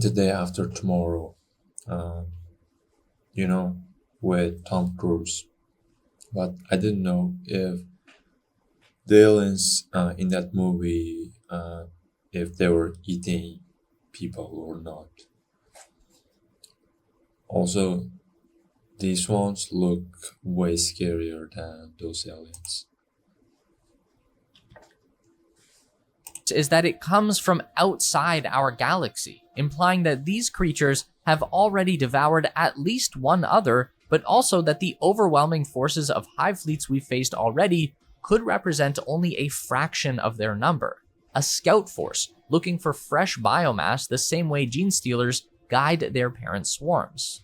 The Day After Tomorrow, uh, you know, with Tom Cruise. But I didn't know if the aliens in that movie, if they were eating people or not. Also, these ones look way scarier than those aliens. Is that it comes from outside our galaxy, implying that these creatures have already devoured at least one other, but also that the overwhelming forces of hive fleets we've faced already could represent only a fraction of their number. A scout force looking for fresh biomass the same way gene stealers guide their parent swarms.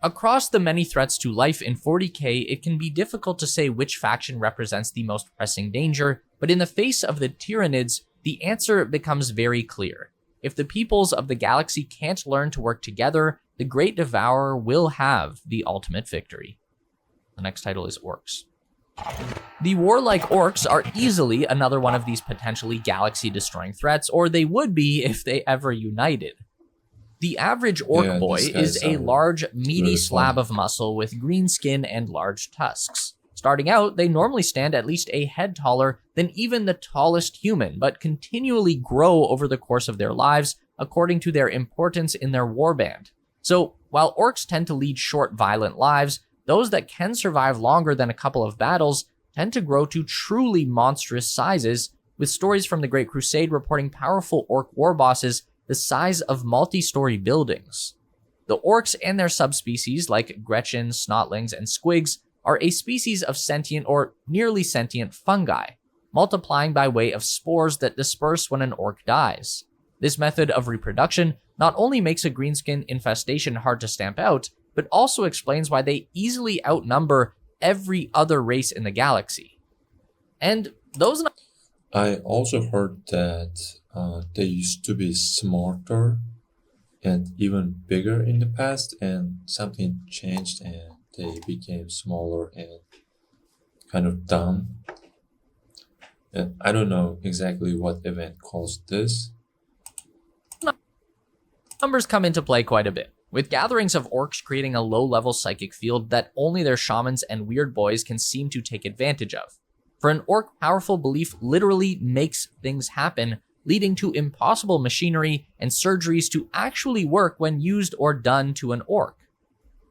Across the many threats to life in 40K, it can be difficult to say which faction represents the most pressing danger, but in the face of the Tyranids, the answer becomes very clear. If the peoples of the galaxy can't learn to work together, the Great Devourer will have the ultimate victory. The next title is Orcs. The warlike orcs are easily another one of these potentially galaxy-destroying threats, or they would be if they ever united. The average orc Yeah, boy these is guys a are large, meaty really slab fun. of muscle with green skin and large tusks. Starting out, they normally stand at least a head taller than even the tallest human, but continually grow over the course of their lives according to their importance in their warband. So, while orcs tend to lead short, violent lives, those that can survive longer than a couple of battles tend to grow to truly monstrous sizes, with stories from the Great Crusade reporting powerful orc war bosses the size of multi-story buildings. The orcs and their subspecies, like Gretchen, Snotlings, and Squigs, are a species of sentient or nearly sentient fungi, multiplying by way of spores that disperse when an orc dies. This method of reproduction not only makes a greenskin infestation hard to stamp out, but also explains why they easily outnumber every other race in the galaxy. And those I also heard that they used to be smarter and even bigger in the past, and something changed and they became smaller and kind of dumb. And I don't know exactly what event caused this. numbers come into play quite a bit, with gatherings of orcs creating a low-level psychic field that only their shamans and weird boys can seem to take advantage of. For an orc, powerful belief literally makes things happen, leading to impossible machinery and surgeries to actually work when used or done to an orc.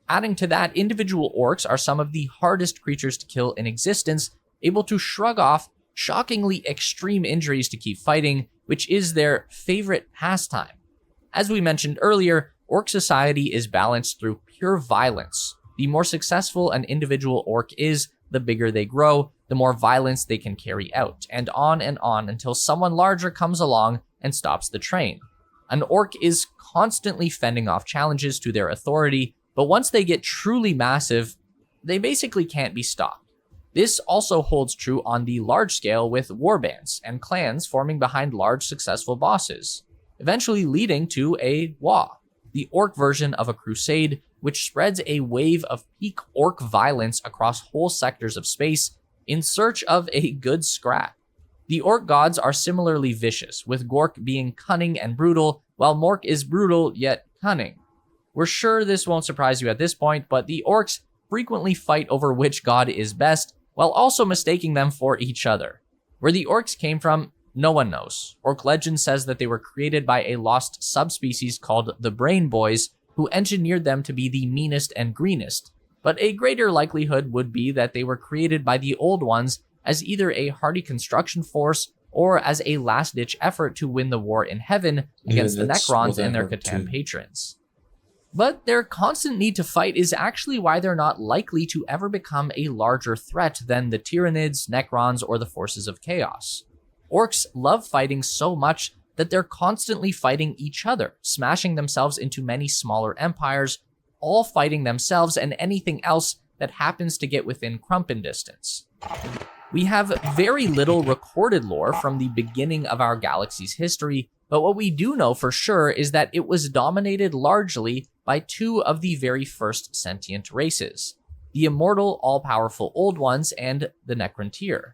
Adding to that, individual orcs are some of the hardest creatures to kill in existence, able to shrug off shockingly extreme injuries to keep fighting, which is their favorite pastime. As we mentioned earlier, orc society is balanced through pure violence. The more successful an individual orc is, the bigger they grow, the more violence they can carry out, and on until someone larger comes along and stops the train. An orc is constantly fending off challenges to their authority, but once they get truly massive, they basically can't be stopped. This also holds true on the large scale with warbands and clans forming behind large successful bosses, eventually leading to a WoW, the orc version of a crusade, which spreads a wave of peak orc violence across whole sectors of space in search of a good scrap. The orc gods are similarly vicious, with Gork being cunning and brutal, while Mork is brutal yet cunning. We're sure this won't surprise you at this point, but the orcs frequently fight over which god is best, while also mistaking them for each other. Where the orcs came from, no one knows. Orc legend says that they were created by a lost subspecies called the Brain Boys, who engineered them to be the meanest and greenest. But a greater likelihood would be that they were created by the Old Ones as either a hardy construction force or as a last-ditch effort to win the war in heaven against the That's Necrons what I and their heard Catan too. patrons. But their constant need to fight is actually why they're not likely to ever become a larger threat than the Tyranids, Necrons, or the forces of chaos. Orcs love fighting so much that they're constantly fighting each other, smashing themselves into many smaller empires, all fighting themselves and anything else that happens to get within Crumpin distance. We have very little recorded lore from the beginning of our galaxy's history, but what we do know for sure is that it was dominated largely by two of the very first sentient races, the immortal, all-powerful Old Ones and the Necrontyr.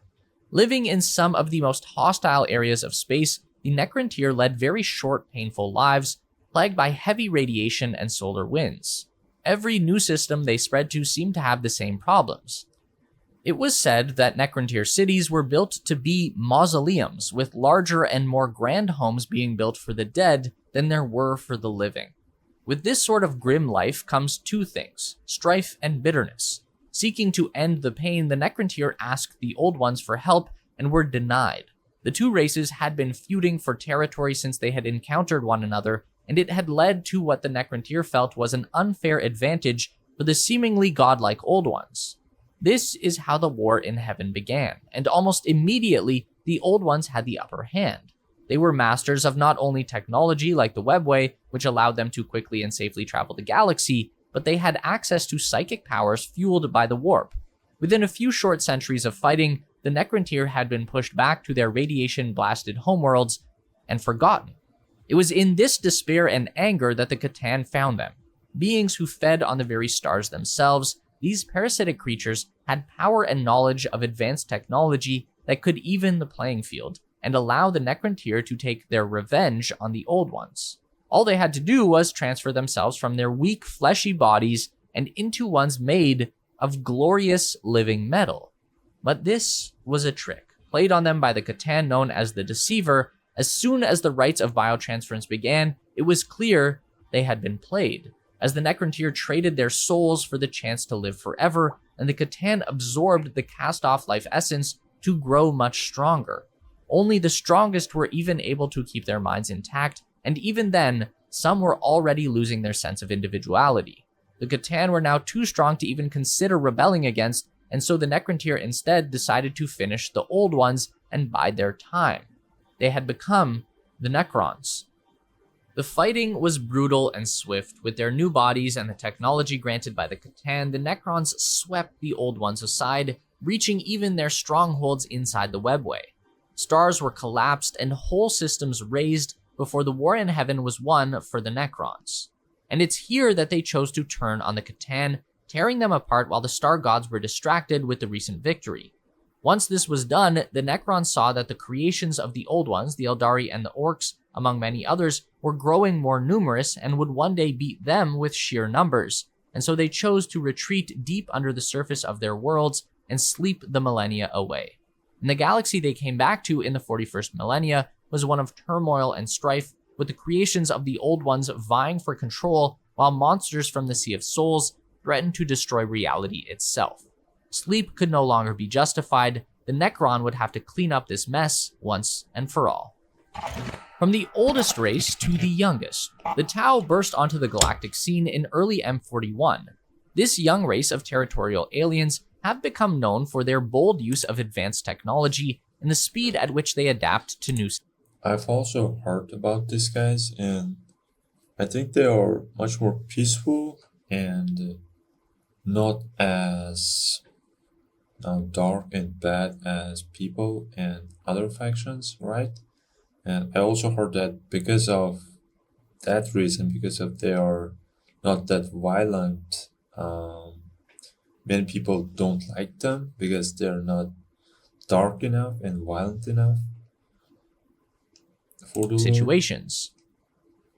Living in some of the most hostile areas of space, the Necrontyr led very short, painful lives, plagued by heavy radiation and solar winds. Every new system they spread to seemed to have the same problems. It was said that Necrontyr cities were built to be mausoleums, with larger and more grand homes being built for the dead than there were for the living. With this sort of grim life comes two things: strife and bitterness. Seeking to end the pain, the Necrontyr asked the Old Ones for help and were denied. The two races had been feuding for territory since they had encountered one another, and it had led to what the Necrontyr felt was an unfair advantage for the seemingly godlike Old Ones. This is how the war in heaven began, and almost immediately, the Old Ones had the upper hand. They were masters of not only technology like the webway, which allowed them to quickly and safely travel the galaxy, but they had access to psychic powers fueled by the warp. Within a few short centuries of fighting, the Necrontyr had been pushed back to their radiation-blasted homeworlds and forgotten. It was in this despair and anger that the Catan found them. Beings who fed on the very stars themselves, these parasitic creatures had power and knowledge of advanced technology that could even the playing field and allow the Necrontyr to take their revenge on the Old Ones. All they had to do was transfer themselves from their weak, fleshy bodies and into ones made of glorious living metal. But this was a trick, played on them by the Catan known as the Deceiver. As soon as the rites of biotransference began, it was clear they had been played, as the Necrontyr traded their souls for the chance to live forever, and the Catan absorbed the cast-off life essence to grow much stronger. Only the strongest were even able to keep their minds intact, and even then, some were already losing their sense of individuality. The Catan were now too strong to even consider rebelling against, and so the Necrontyr instead decided to finish the Old Ones and bide their time. They had become the Necrons. The fighting was brutal and swift. With their new bodies and the technology granted by the Catan, the Necrons swept the Old Ones aside, reaching even their strongholds inside the webway. Stars were collapsed and whole systems razed before the war in heaven was won for the Necrons. And it's here that they chose to turn on the Catan, tearing them apart while the star gods were distracted with the recent victory. Once this was done, the Necrons saw that the creations of the Old Ones, the Eldari and the Orcs, among many others, were growing more numerous and would one day beat them with sheer numbers, and so they chose to retreat deep under the surface of their worlds and sleep the millennia away. And the galaxy they came back to in the 41st millennia was one of turmoil and strife, with the creations of the Old Ones vying for control, while monsters from the Sea of Souls threatened to destroy reality itself. Sleep could no longer be justified. The Necron would have to clean up this mess once and for all. From the oldest race to the youngest, the Tau burst onto the galactic scene in early M41. This young race of territorial aliens have become known for their bold use of advanced technology and the speed at which they adapt to new. I've also heard about these guys, and I think they are much more peaceful and not as dark and bad as people and other factions, right? And I also heard that because of that reason, because of they are not that violent, many people don't like them because they're not dark enough and violent enough for the Situations.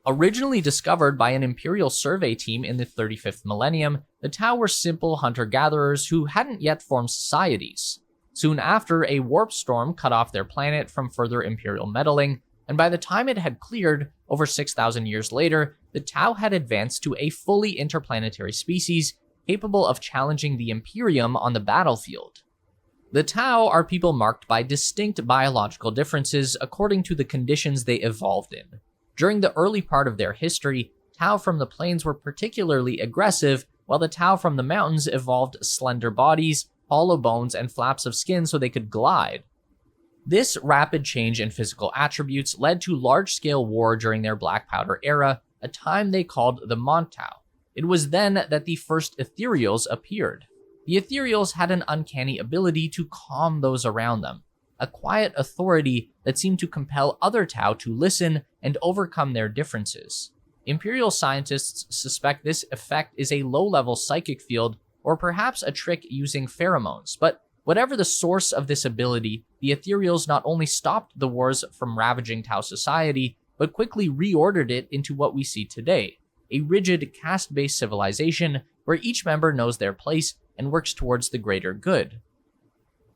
Originally discovered by an Imperial survey team in the 35th millennium, the Tau were simple hunter-gatherers who hadn't yet formed societies. Soon after, a warp storm cut off their planet from further Imperial meddling, and by the time it had cleared, over 6,000 years later, the Tau had advanced to a fully interplanetary species capable of challenging the Imperium on the battlefield. The Tau are people marked by distinct biological differences according to the conditions they evolved in. During the early part of their history, Tau from the plains were particularly aggressive, while the Tau from the mountains evolved slender bodies, hollow bones, and flaps of skin so they could glide. This rapid change in physical attributes led to large-scale war during their Black Powder era, a time they called the Montau. It was then that the first ethereals appeared. The ethereals had an uncanny ability to calm those around them, a quiet authority that seemed to compel other Tau to listen and overcome their differences. Imperial scientists suspect this effect is a low-level psychic field, or perhaps a trick using pheromones, but whatever the source of this ability, the ethereals not only stopped the wars from ravaging Tau society, but quickly reordered it into what we see today, a rigid caste-based civilization where each member knows their place and works towards the greater good.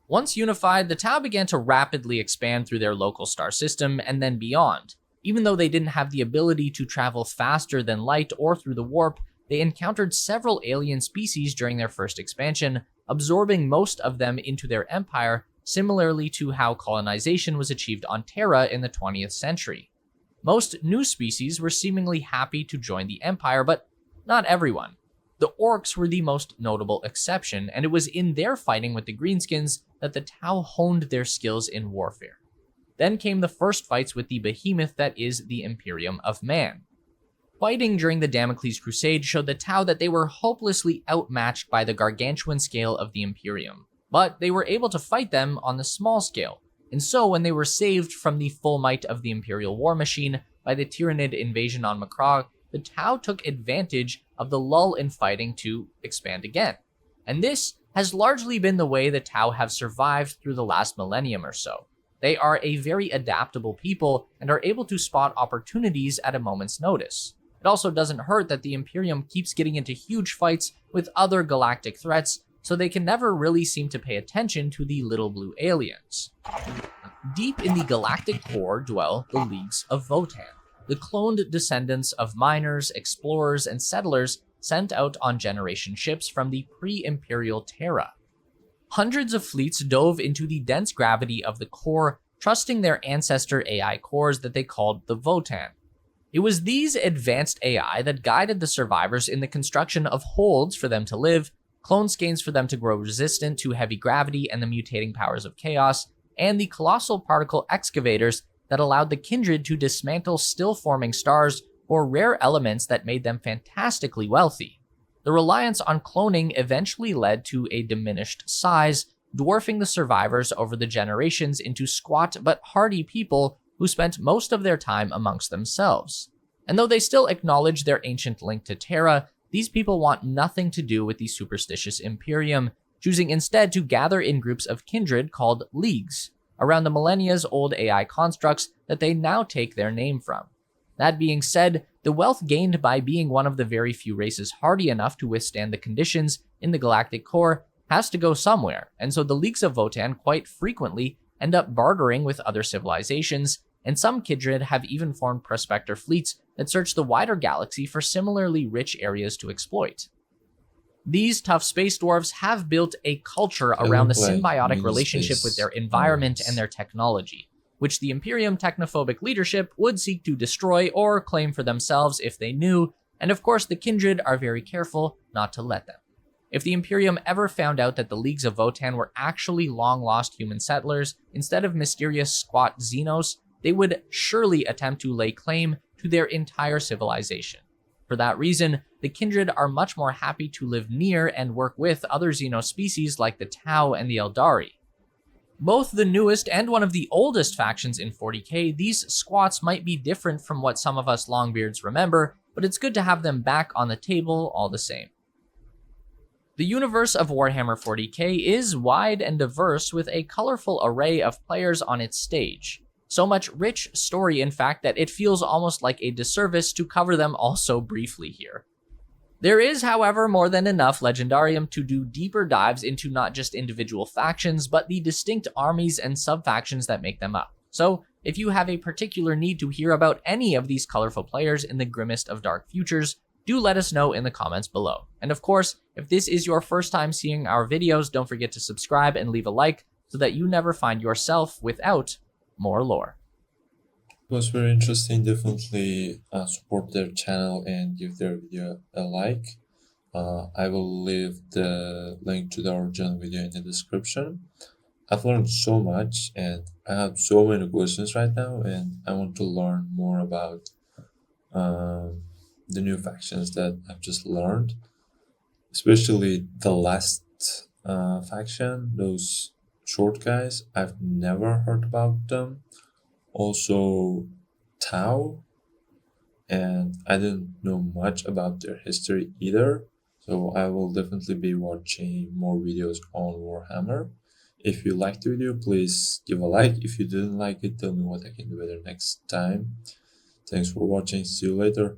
Once unified, the Tau began to rapidly expand through their local star system and then beyond. Even though they didn't have the ability to travel faster than light or through the warp, they encountered several alien species during their first expansion, absorbing most of them into their empire, similarly to how colonization was achieved on Terra in the 20th century. Most new species were seemingly happy to join the empire, but not everyone. The Orcs were the most notable exception, and it was in their fighting with the Greenskins that the Tau honed their skills in warfare. Then came the first fights with the behemoth that is the Imperium of Man. Fighting during the Damocles Crusade showed the Tau that they were hopelessly outmatched by the gargantuan scale of the Imperium, but they were able to fight them on the small scale, and so when they were saved from the full might of the Imperial war machine by the Tyranid invasion on Macra, the Tau took advantage of the lull in fighting to expand again. And this has largely been the way the Tau have survived through the last millennium or so. They are a very adaptable people and are able to spot opportunities at a moment's notice. It also doesn't hurt that the Imperium keeps getting into huge fights with other galactic threats, so they can never really seem to pay attention to the little blue aliens. Deep in the galactic core dwell the Leagues of Votan, the cloned descendants of miners, explorers, and settlers sent out on generation ships from the pre-imperial Terra. Hundreds of fleets dove into the dense gravity of the core, trusting their ancestor AI cores that they called the Votan. It was these advanced AI that guided the survivors in the construction of holds for them to live, clone skeins for them to grow resistant to heavy gravity and the mutating powers of chaos, and the colossal particle excavators that allowed the kindred to dismantle still-forming stars for rare elements that made them fantastically wealthy. The reliance on cloning eventually led to a diminished size, dwarfing the survivors over the generations into squat but hardy people who spent most of their time amongst themselves. And though they still acknowledge their ancient link to Terra, these people want nothing to do with the superstitious Imperium, choosing instead to gather in groups of kindred called Leagues, around the millennia's old AI constructs that they now take their name from. That being said, the wealth gained by being one of the very few races hardy enough to withstand the conditions in the galactic core has to go somewhere, and so the Leagues of Votan quite frequently end up bartering with other civilizations, and some kindred have even formed prospector fleets that search the wider galaxy for similarly rich areas to exploit. These tough space dwarves have built a culture around the symbiotic relationship with their environment and their technology, which the Imperium technophobic leadership would seek to destroy or claim for themselves if they knew, and of course the kindred are very careful not to let them. If the Imperium ever found out that the Leagues of Votan were actually long-lost human settlers instead of mysterious squat Xenos, they would surely attempt to lay claim to their entire civilization. For that reason, the kindred are much more happy to live near and work with other Xeno species like the Tau and the Eldari. Both the newest and one of the oldest factions in 40k, these squats might be different from what some of us longbeards remember, but it's good to have them back on the table all the same. The universe of Warhammer 40k is wide and diverse with a colorful array of players on its stage. So much rich story, in fact, that it feels almost like a disservice to cover them all so briefly here. There is, however, more than enough Legendarium to do deeper dives into not just individual factions, but the distinct armies and sub-factions that make them up. So, if you have a particular need to hear about any of these colorful players in the grimmest of dark futures, do let us know in the comments below. And of course, if this is your first time seeing our videos, don't forget to subscribe and leave a like so that you never find yourself without more lore. It was very interesting. Definitely support their channel and give their video a like. I will leave the link to the original video in the description. I've learned so much and I have so many questions right now, and I want to learn more about the new factions that I've just learned, especially the last faction, those short guys. I've never heard about them. Also Tau, and I didn't know much about their history either, so I will definitely be watching more videos on Warhammer. If you liked the video, please give a like. If you didn't like it, tell me what I can do better next time. Thanks for watching. See you later.